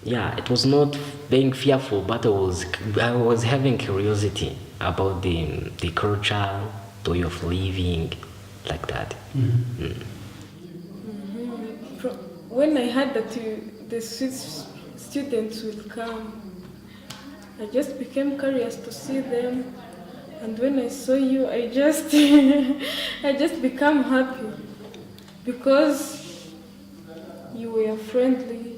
Yeah, it was not being fearful, but I was having curiosity about the culture, the way of living, like that. When I heard that the Swiss students will come, I just became curious to see them. And when I saw you, I just I just became happy because you were friendly.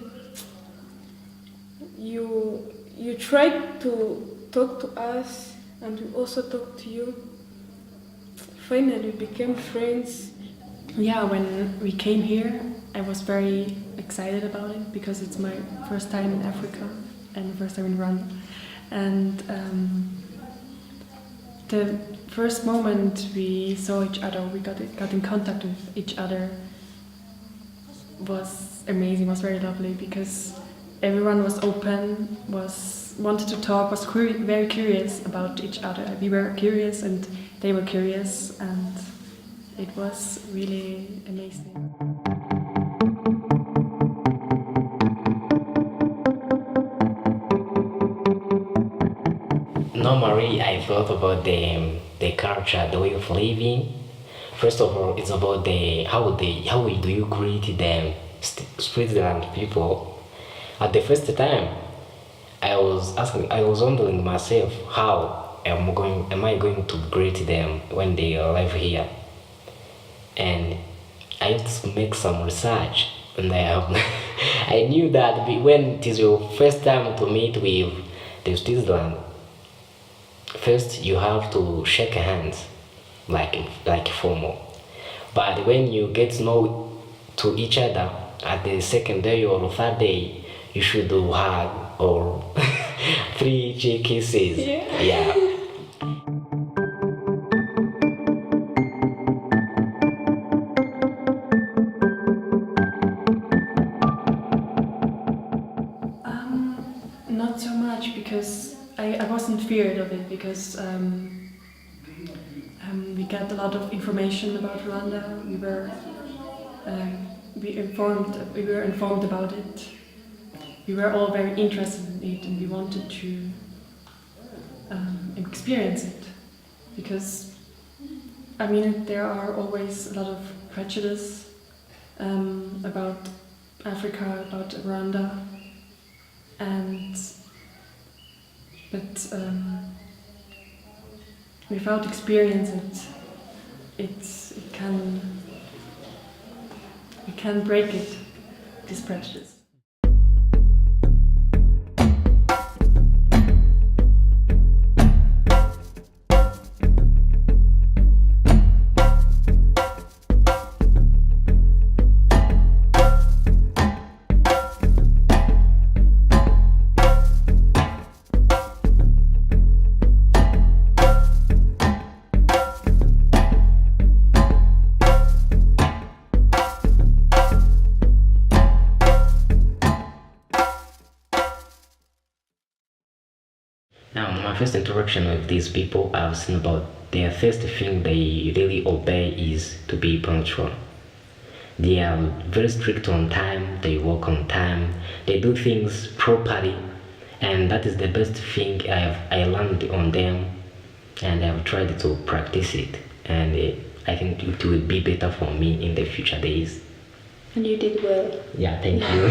You tried to talk to us, and we also talked to you. Finally, we became friends. Yeah, when we came here, I was very excited about it because it's my first time in Africa and first time in Rwanda. And the first moment we saw each other, we got in contact with each other, was amazing, was very lovely because everyone was open, wanted to talk, was very curious about each other. We were curious and they were curious, and it was really amazing. Normally, I thought about the culture, the way of living. First of all, it's about the how do you greet them Switzerland people. At the first time, I was wondering myself how am I going to greet them when they arrive here, and I used to make some research, and I knew that when it is your first time to meet with the Switzerland, first you have to shake hands like formal, but when you get to know to each other at the second day or third day, you should do hug or three cheek kisses. Yeah. Not so much because I wasn't feared of it because we got a lot of information about Rwanda. We were informed about it. We were all very interested in it, and we wanted to experience it because I mean there are always a lot of prejudice about Africa, about Rwanda, but without experience we can break it, this prejudice. Now, my first interaction with these people, I've seen about their first thing they really obey is to be punctual. They are very strict on time, they work on time, they do things properly, and that is the best thing I learned on them, and I've tried to practice it, and I think it will be better for me in the future days. And you did well. Yeah, thank you.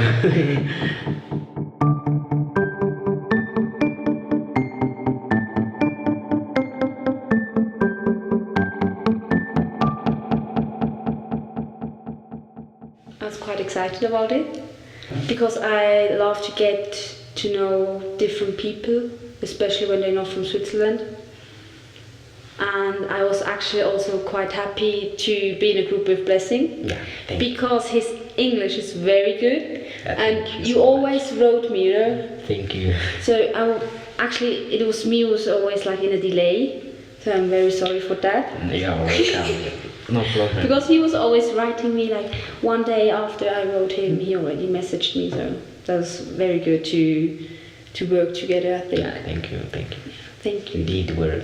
I was quite excited about it because I love to get to know different people, especially when they're not from Switzerland. And I was actually also quite happy to be in a group with Blessing, Yeah, thank you. because his English is very good, Thank and you you so always wrote me, you know. Thank you. So actually, it was me who was always like in a delay. So I'm very sorry for that. You're welcome. No problem. Because he was always writing me, like one day after I wrote him, he already messaged me. So that was very good to work together, I think. Yeah, thank you, thank you. Thank you. You did well.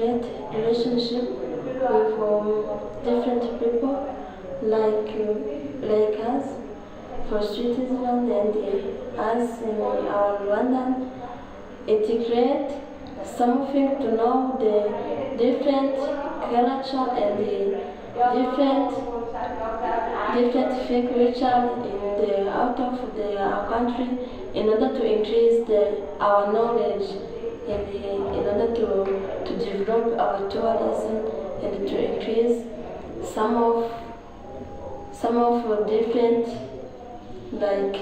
create relationship with different people like us for Switzerland and us in our Rwandan. Integrate something to know the different culture and the different things which are in the out of our country in order to increase our knowledge in order to develop our tourism and to increase some of different like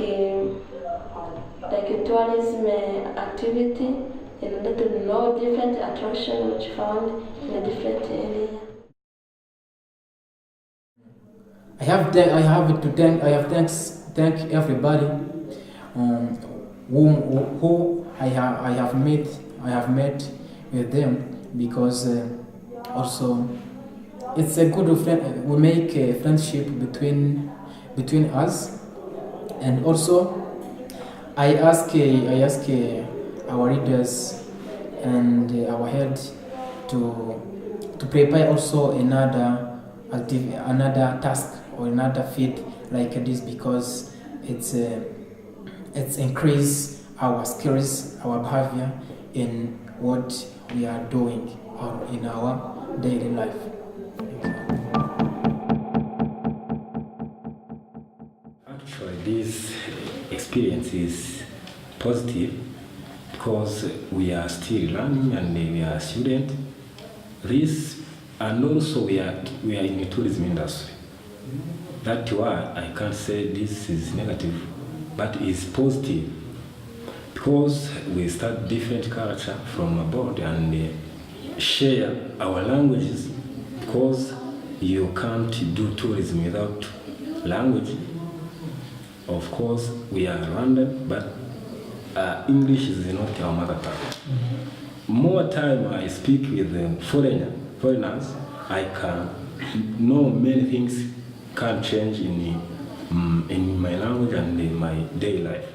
a tourism activity in order to know different attractions which found in a different area. I have thank everybody who I have met with them, because also it's a good friend. We make a friendship between us, and also I ask our leaders and our head to prepare also another task or another feed like this, because it's increase our skills, our behavior in what we are doing or in our daily life. Actually, this experience is positive because we are still learning and we are students. And also we are in the tourism industry. That's why I can't say this is negative, but it's positive because we start different culture from abroad and share our languages, because you can't do tourism without language. Of course, we are Rwandan, but English is not our mother tongue. More time I speak with foreigners, I can know many things can change in my language and in my daily life.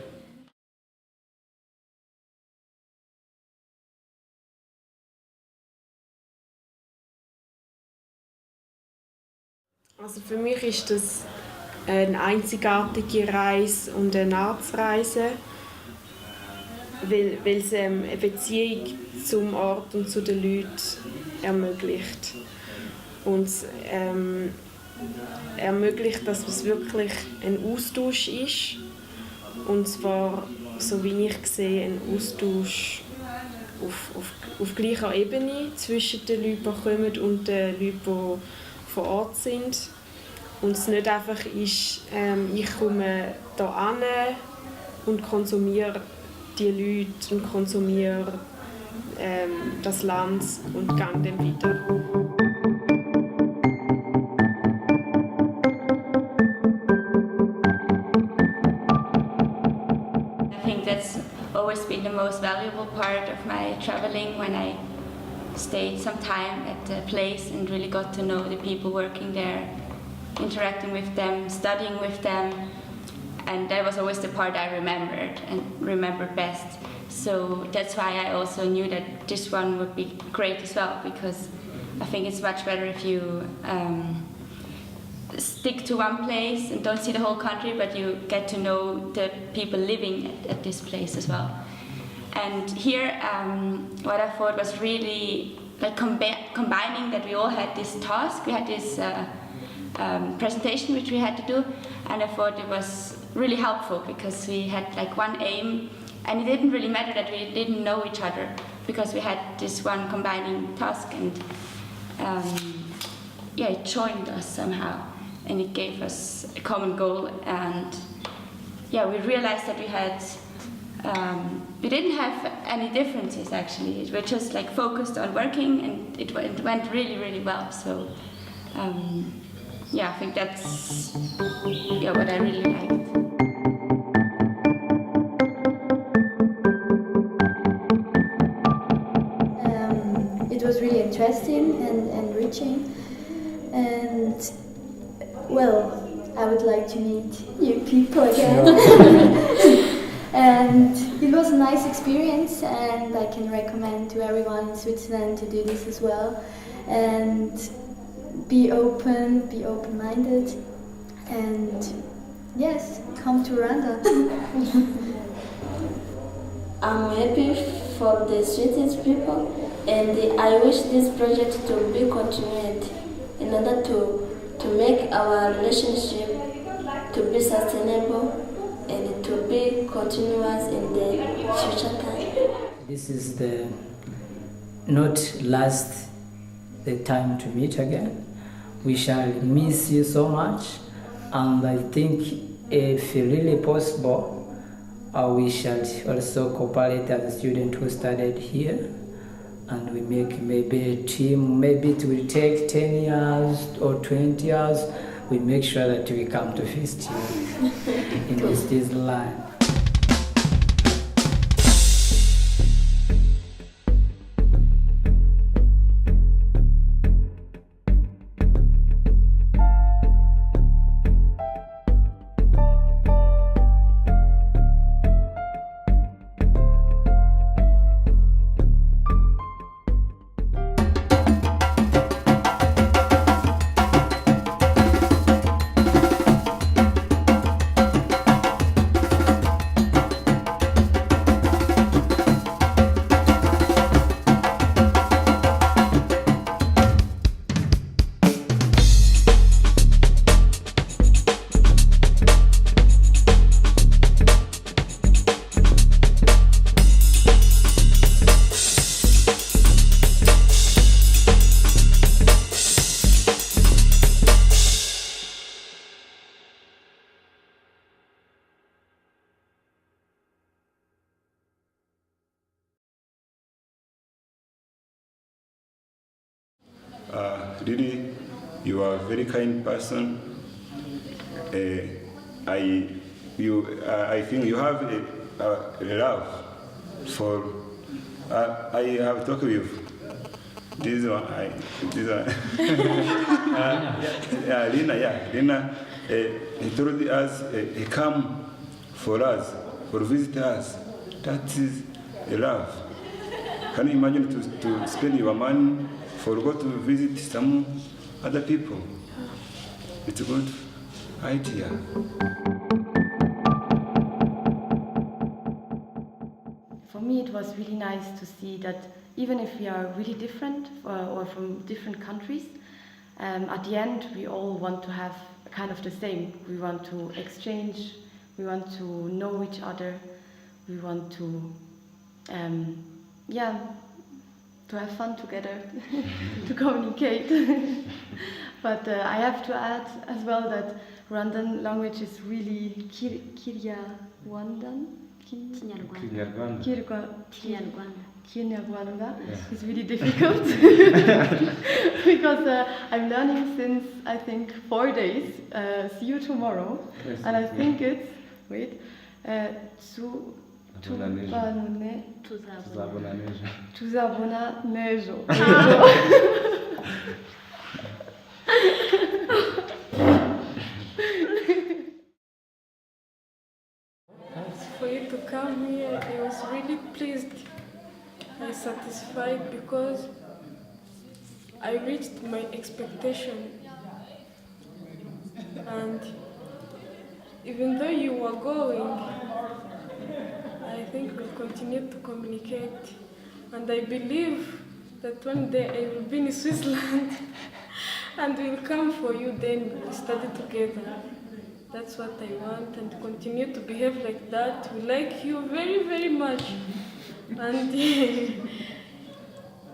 Also für mich ist das eine einzigartige Reise und eine Arztreise, weil es eine Beziehung zum Ort und zu den Leuten ermöglicht. Und ermöglicht, dass es wirklich ein Austausch ist. Und zwar, so wie ich sehe, ein Austausch auf gleicher Ebene zwischen den Leuten, die kommen und den Leuten, die vor Ort sind. Und es nicht einfach ist, ich komme hier hin und konsumiere die Leute und konsumiere das Land und gehe dann weiter. I think that's always been the most valuable part of my traveling, when I stayed some time at the place and really got to know the people working there, interacting with them, studying with them, and that was always the part I remembered best. So that's why I also knew that this one would be great as well, because I think it's much better if you stick to one place and don't see the whole country, but you get to know the people living at this place as well. And here, what I thought was really like combining that we all had this task, we had this presentation which we had to do, and I thought it was really helpful because we had like one aim, and it didn't really matter that we didn't know each other, because we had this one combining task, and yeah, it joined us somehow, and it gave us a common goal. And yeah, we realized that we didn't have any differences actually. We just like focused on working, and it went really, really well. So yeah, I think that's what I really liked. It was really interesting and enriching, and well, I would like to meet new people again. And it was a nice experience, and I can recommend to everyone in Switzerland to do this as well. And be open-minded, and yes, come to Rwanda. I'm happy for the Swedish people, and I wish this project to be continued in order to make our relationship to be sustainable and to be continuous in the future time. This is the not last the time to meet again. We shall miss you so much, and I think if really possible, we shall also cooperate as a student who studied here, and we make maybe a team. Maybe it will take 10 years or 20 years. We make sure that we come to visit you in this land. Really, you are a very kind person. I think you have a love for. I have talked with this one. Lina. He told us he come for us, for visit us. That is a love. Can you imagine to spend your money for go to visit some other people? It's a good idea. For me, it was really nice to see that even if we are really different or from different countries, at the end we all want to have kind of the same. We want to exchange, we want to know each other, we want to, to have fun together, to communicate. But I have to add as well that Rwandan language is really Kinyarwanda. It's really difficult because I'm learning since I think 4 days. See you tomorrow, and I think it's Tuzabona nejo. For you to come here, I was really pleased and satisfied because I reached my expectation. And even though you were going, I think we'll continue to communicate. And I believe that one day I will be in Switzerland and we'll come for you, then we'll study together. That's what I want, and continue to behave like that. We like you very, very much. And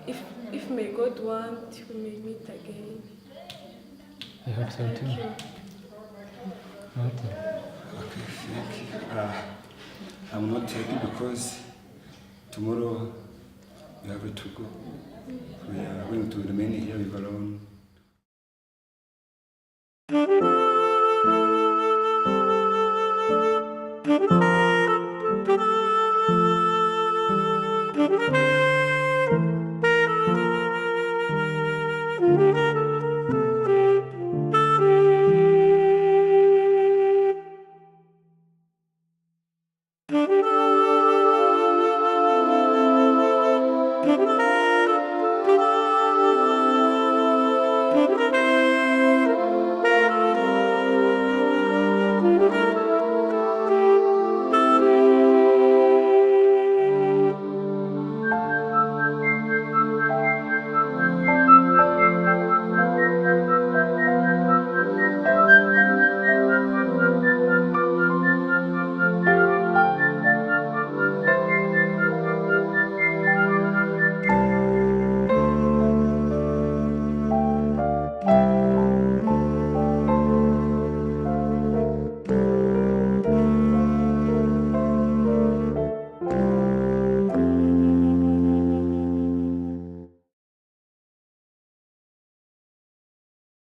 if may God want, we may meet again. I hope so too. Thank you. Okay, thank you. I'm not happy because tomorrow we have to go. We are going to remain here with alone.